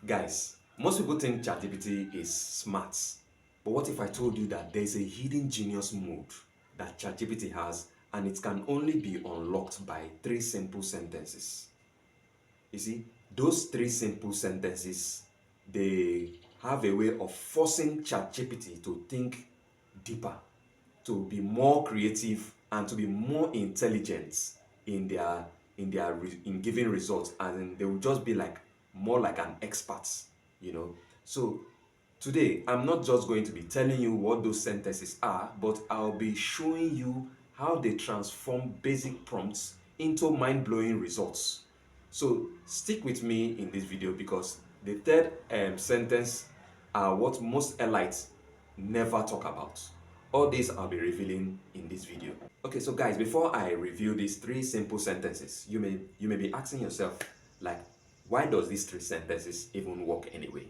Guys, most people think ChatGPT is smart, but what if I told you that there's a hidden genius mode that ChatGPT has and it can only be unlocked by 3 simple sentences? You see, those 3 simple sentences, they have a way of forcing ChatGPT to think deeper, to be more creative, and to be more intelligent in in giving results, and they will just be like more like an expert, you know. So today I'm not just going to be telling you what those sentences are, but I'll be showing you how they transform basic prompts into mind-blowing results. So stick with me in this video because the third sentence are what most elites never talk about. All this I'll be revealing in this video. Okay, so guys, before I review these 3 simple sentences, you may be asking yourself, like, why does these 3 sentences even work anyway?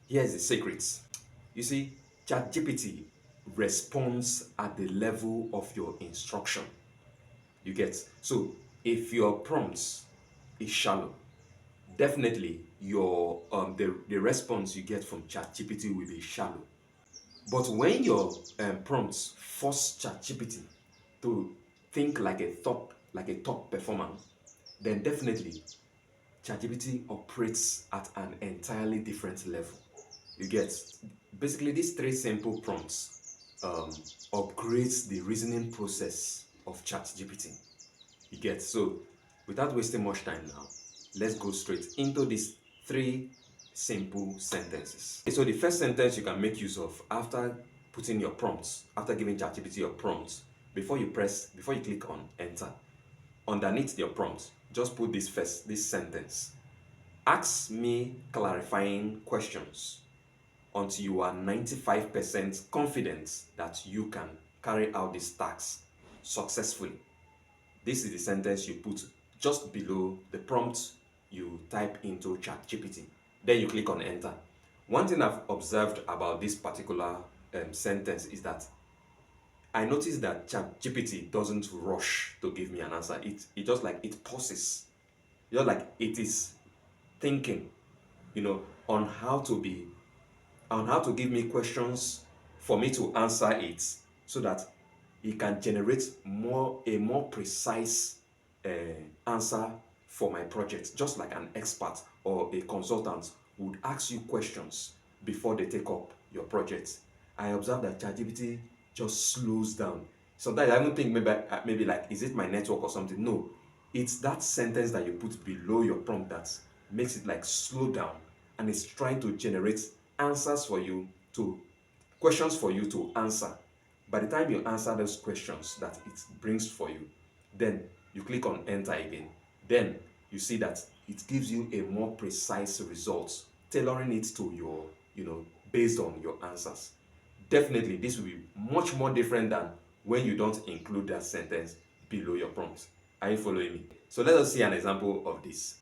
Here's the secrets. You see, ChatGPT responds at the level of your instruction. You get? So if your prompts is shallow, definitely your the response you get from ChatGPT will be shallow. But when your prompts force ChatGPT to think like a top performer, then definitely ChatGPT operates at an entirely different level. You get? Basically, these 3 simple prompts upgrades the reasoning process of ChatGPT. You get? So without wasting much time now, let's go straight into these 3 simple sentences. Okay, so the first sentence you can make use of after putting your prompts, after giving ChatGPT your prompts, before you click on enter, underneath your prompt, just put this sentence. Ask me clarifying questions until you are 95% confident that you can carry out this task successfully. This is the sentence you put just below the prompt you type into ChatGPT. Then you click on enter. One thing I've observed about this particular sentence is that I noticed that ChatGPT doesn't rush to give me an answer. It just like it pauses. Just like it is thinking, on how to give me questions for me to answer it, so that it can generate a more precise answer for my project, just like an expert or a consultant would ask you questions before they take up your project. I observe that ChatGPT just slows down. Sometimes I even think maybe like, is it my network or something? No, it's that sentence that you put below your prompt that makes it like slow down, and it's trying to generate answers for you to questions for you to answer. By the time you answer those questions that it brings for you, then you click on enter again. Then you see that it gives you a more precise result, tailoring it to your, based on your answers. Definitely, this will be much more different than when you don't include that sentence below your prompt. Are you following me? So let us see an example of this.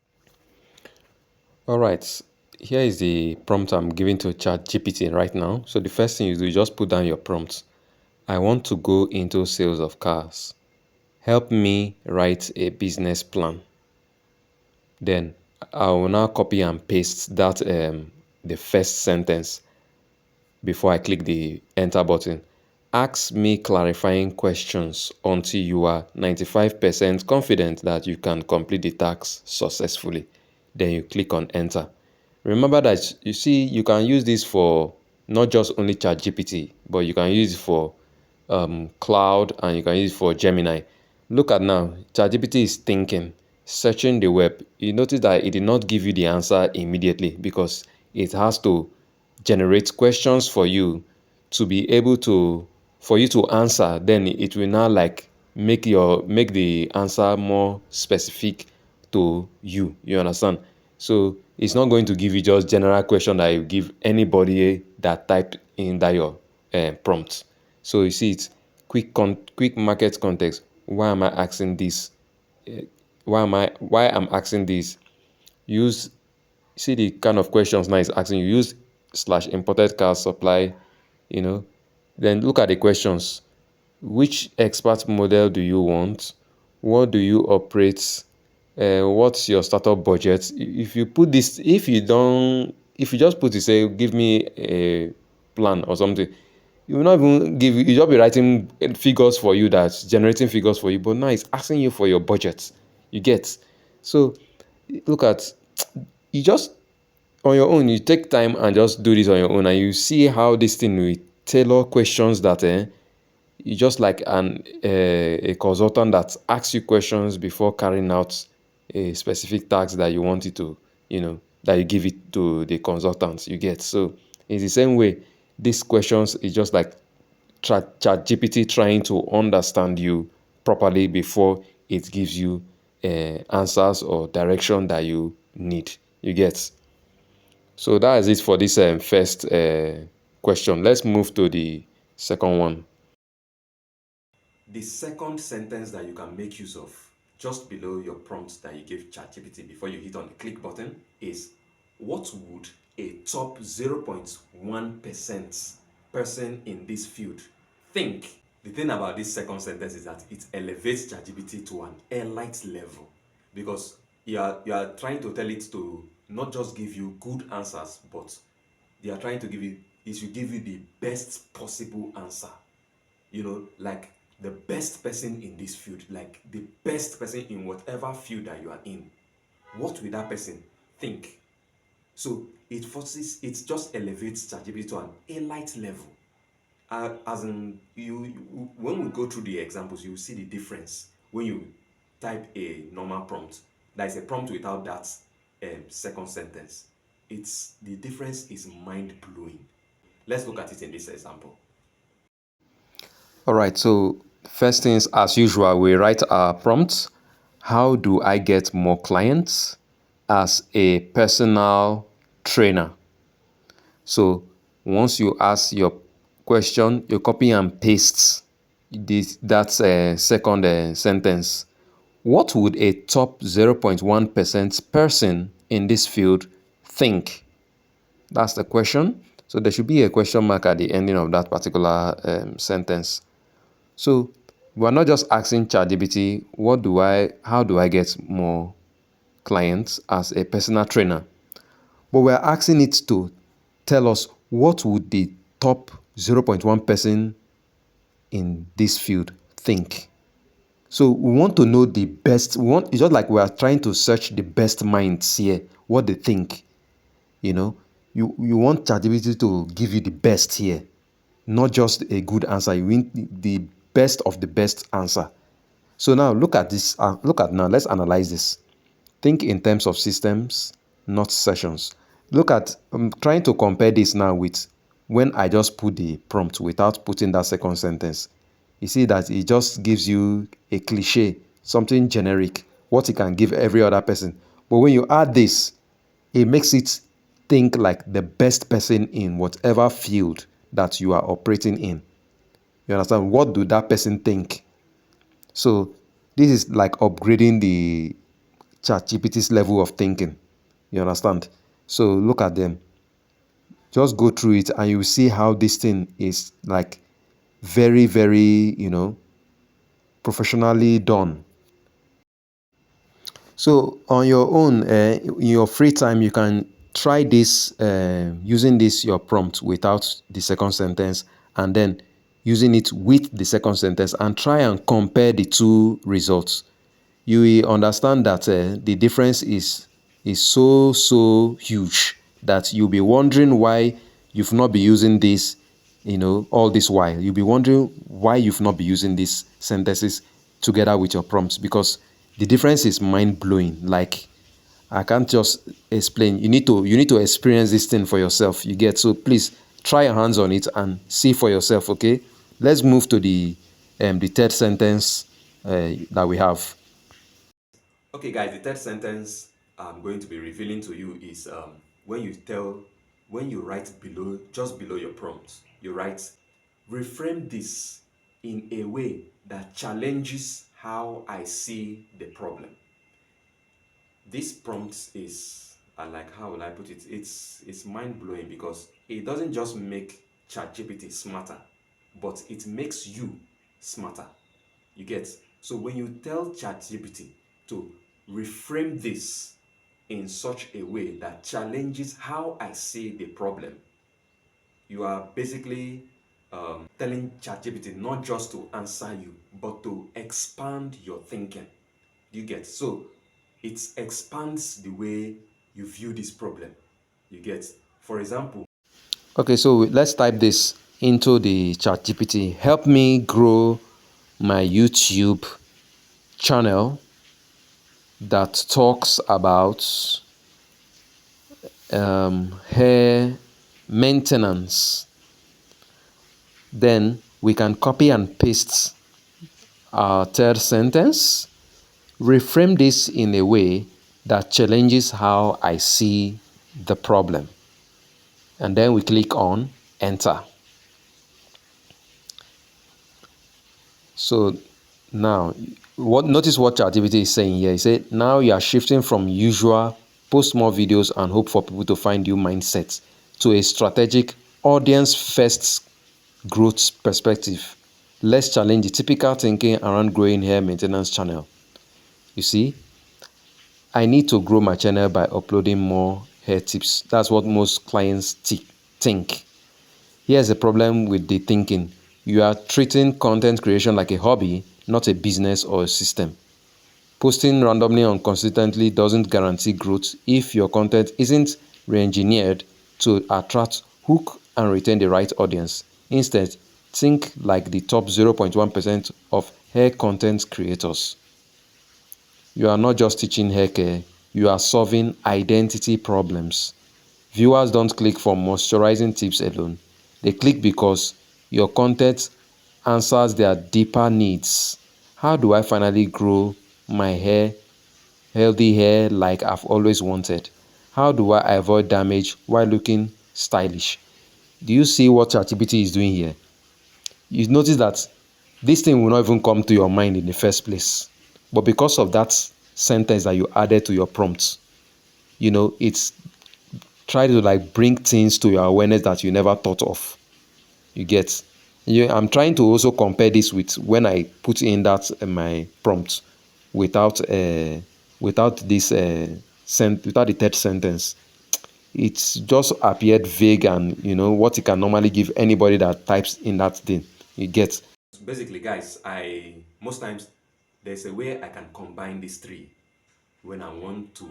All right, here is the prompt I'm giving to ChatGPT right now. So the first thing you do, you just put down your prompt. I want to go into sales of cars. Help me write a business plan. Then I will now copy and paste that the first sentence before I click the enter button. Ask me clarifying questions until you are 95% confident that you can complete the task successfully. Then you click on enter. Remember that you see you can use this for not just only ChatGPT, but you can use it for Claud, and you can use it for Gemini. Look at now, ChatGPT is thinking, searching the web. You notice that it did not give you the answer immediately because it has to generate questions for you to be able to for you to answer. Then it will now like make the answer more specific to you. You understand? So it's not going to give you just general question that you give anybody that type in that your prompt. So you see, it's quick market context. Why am I asking this? Why I'm asking this? Use See the kind of questions now it's asking you. Use slash imported car supply, you know. Then look at the questions. Which expert model do you want? What do you operate? What's your startup budget? If you put this, if you don't if you just put it, say, give me a plan or something, you will not even give you just be writing figures for you, that's generating figures for you, but now it's asking you for your budget. You get? So look at, you just on your own, you take time and just do this on your own, and you see how this thing will tailor questions that you just like a consultant that asks you questions before carrying out a specific task that you want it to, that you give it to the consultants. You get? So it's the same way. These questions is just like ChatGPT trying to understand you properly before it gives you answers or direction that you need. You get? So that is it for this first question. Let's move to the second one. The second sentence that you can make use of just below your prompt that you give ChatGPT before you hit on the click button is, what would a top 0.1% person in this field think? The thing about this second sentence is that it elevates ChatGPT to an elite level, because you are trying to tell it to not just give you good answers, but they are trying to give you, it should give you the best possible answer. Like the best person in this field, like the best person in whatever field that you are in. What will that person think? So it just elevates ChatGPT to an elite level. As in, when we go through the examples, you will see the difference when you type a normal prompt. That is a prompt without that second sentence. The difference is mind blowing. Let's look at it in this example. All right, so first things as usual, we write our prompts. How do I get more clients as a personal trainer? So once you ask your question, you copy and paste that second sentence. What would a top 0.1% person in this field think? That's the question. So there should be a question mark at the ending of that particular sentence. So we're not just asking ChatGPT, how do I get more clients as a personal trainer? But we're asking it to tell us what would the top 0.1 person in this field think. So we want to know the best. It's just like we are trying to search the best minds here, what they think. You know, you want ChatGPT to give you the best here, not just a good answer. You want the best of the best answer. So now look at this. Let's analyze this. Think in terms of systems, not sessions. Look at, I'm trying to compare this now with when I just put the prompt without putting that second sentence. You see that it just gives you a cliche, something generic, what it can give every other person. But when you add this, it makes it think like the best person in whatever field that you are operating in. You understand? What do that person think? So this is like upgrading the ChatGPT's level of thinking. You understand? So look at them. Just go through it and you see how this thing is like very, very, professionally done. So on your own, in your free time, you can try this using this your prompt without the second sentence, and then using it with the second sentence, and try and compare the two results. You will understand that the difference is so huge that you'll be wondering why you've not been using this, all this while. You'll be wondering why you've not been using these sentences together with your prompts, because the difference is mind-blowing. Like, I can't just explain. You need to experience this thing for yourself. You get? So please try your hands on it and see for yourself. Okay, let's move to the third sentence that we have. Okay, guys, the third sentence I'm going to be revealing to you is when you write below, just below your prompt, you write, reframe this in a way that challenges how I see the problem. This prompt is, like, how will I put it? It's mind blowing because it doesn't just make ChatGPT smarter, but it makes you smarter. You get? So when you tell ChatGPT to reframe this in such a way that challenges how I see the problem. You are basically telling ChatGPT not just to answer you, but to expand your thinking. You get? So it expands the way you view this problem. You get? For example, Okay, so let's type this into the ChatGPT. Help me grow my YouTube channel that talks about hair maintenance. Then we can copy and paste our third sentence. Reframe this in a way that challenges how I see the problem. And then we click on enter. So now, notice what ChatGPT is saying here. He said, now you are shifting from usual post more videos and hope for people to find you mindset to a strategic audience first growth perspective. Let's challenge the typical thinking around growing hair maintenance channel. You see, I need to grow my channel by uploading more hair tips. That's what most clients think. Here's the problem with the thinking. You are treating content creation like a hobby, not a business or a system. Posting randomly and consistently doesn't guarantee growth if your content isn't re-engineered to attract, hook, and retain the right audience. Instead, think like the top 0.1% of hair content creators. You are not just teaching hair care, you are solving identity problems. Viewers don't click for moisturizing tips alone. They click because your content answers their deeper needs. How do I finally grow my hair, healthy hair like I've always wanted? How do I avoid damage while looking stylish? Do you see what ChatGPT is doing here? You notice that this thing will not even come to your mind in the first place. But because of that sentence that you added to your prompt, it's try to like bring things to your awareness that you never thought of. You get? I'm trying to also compare this with when I put in that my prompt without without this without the third sentence. It's just appeared vague and what you can normally give anybody that types in that thing. You get? basically, guys, I most times there's a way I can combine these three when I want to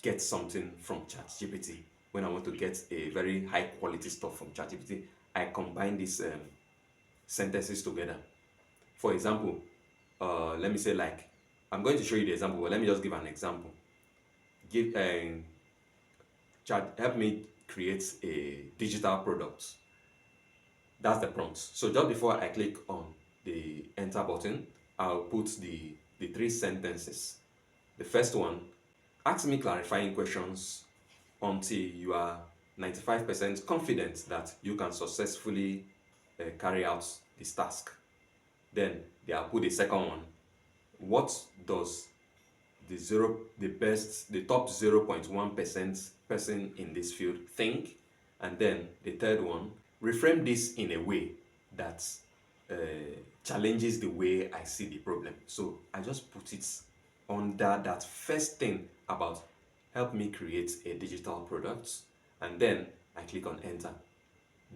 get something from ChatGPT. When I want to get a very high quality stuff from ChatGPT, I combine these sentences together. For example, let me say like I'm going to show you the example, but let me just give an example. Give Chat help me create a digital product. That's the prompt. So just before I click on the enter button, I'll put the three sentences. The first one, ask me clarifying questions until you are 95% confident that you can successfully carry out this task. Then I'll put the second one. What does the top 0.1% person in this field think? And then the third one, reframe this in a way that uh, challenges the way I see the problem. So I just put it under that first thing about help me create a digital product, and then I click on enter.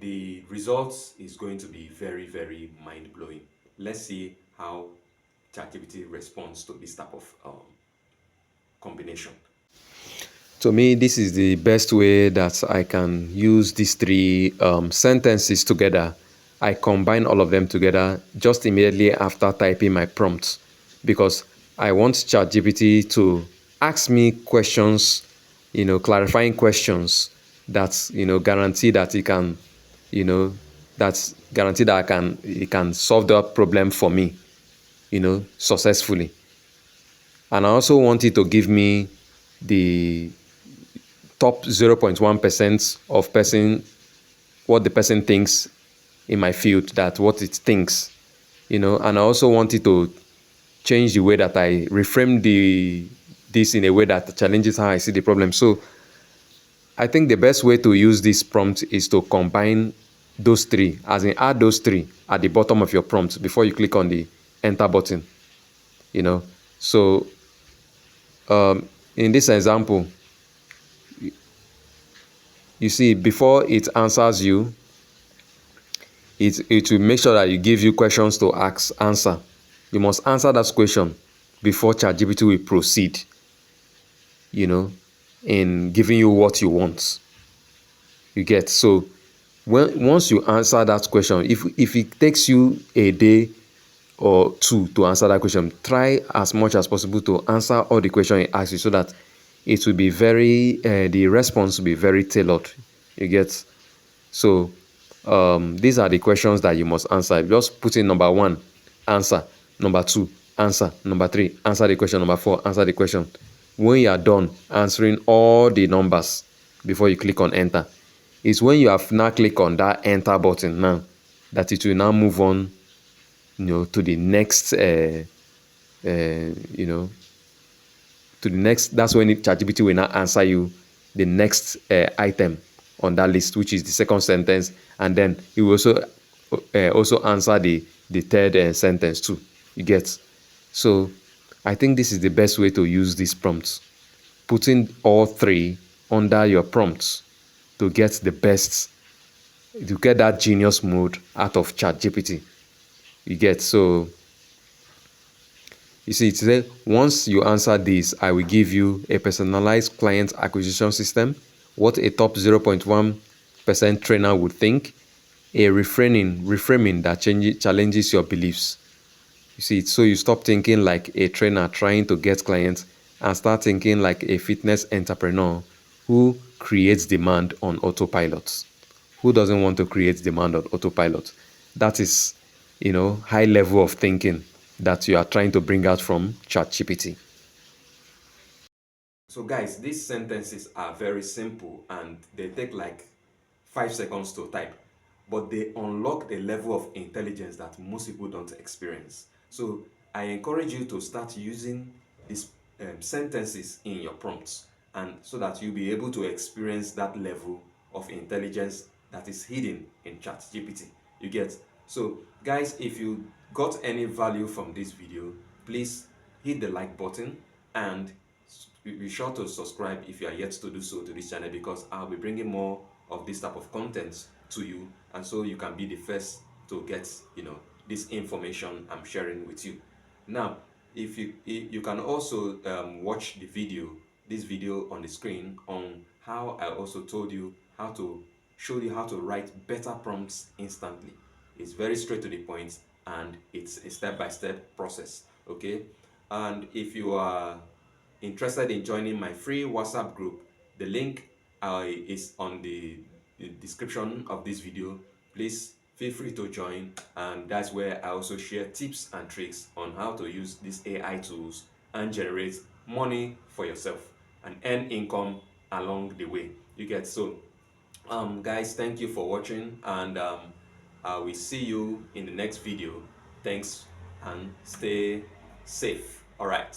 The results is going to be very, very mind-blowing. Let's see how ChatGPT responds to this type of combination. To me, this is the best way that I can use these three sentences together. I combine all of them together just immediately after typing my prompt because I want ChatGPT to ask me questions, clarifying questions that, guarantee that it can, that's guarantee that it can solve the problem for me, successfully. And I also want it to give me the top 0.1% of person, what the person thinks in my field, that what it thinks, and I also wanted to change the way that I reframe this in a way that challenges how I see the problem. So I think the best way to use this prompt is to combine those three, as in add those three at the bottom of your prompt before you click on the enter button. So in this example, You see, before it answers you, it will make sure that you give you questions to answer. You must answer that question before ChatGPT will proceed, you know, in giving you what you want. You get? So once you answer that question, if it takes you a day or two to answer that question, try as much as possible to answer all the questions it asks you, so that it will be the response will be very tailored. You get? So these are the questions that you must answer. Just put in number one, answer. Number two, answer. Number three, answer the question. Number four, answer the question. When you are done answering all the numbers before you click on enter, it's when you have now click on that enter button now that it will now move on, to the next, you know, to the next. That's when ChatGPT will now answer you the next item on that list, which is the second sentence, and then it will also answer the third sentence too. You get? So I think this is the best way to use these prompts, putting all three under your prompts to get the best, to get that genius mode out of ChatGPT. You get? So you see, it says, once you answer this, I will give you a personalized client acquisition system, what a top 0.1% trainer would think, a reframing that challenges your beliefs. You see, so you stop thinking like a trainer trying to get clients and start thinking like a fitness entrepreneur who creates demand on autopilot. Who doesn't want to create demand on autopilot? That is, high level of thinking that you are trying to bring out from ChatGPT. So guys, these sentences are very simple and they take like 5 seconds to type, but they unlock the level of intelligence that most people don't experience. So I encourage you to start using these sentences in your prompts, and so that you'll be able to experience that level of intelligence that is hidden in ChatGPT. You get? So guys, if you got any value from this video, please hit the like button and be sure to subscribe if you are yet to do so to this channel, because I'll be bringing more of this type of content to you, and so you can be the first to get this information I'm sharing with you. Now, if you can also watch this video on the screen, on how I also told you how to show you how to write better prompts instantly. It's very straight to the point and it's a step-by-step process. Okay, and if you are interested in joining my free WhatsApp group, the link is on the description of this video. Please feel free to join, and that's where I also share tips and tricks on how to use these AI tools and generate money for yourself and earn income along the way. You get? So guys, thank you for watching, and I will see you in the next video. Thanks and stay safe. All right.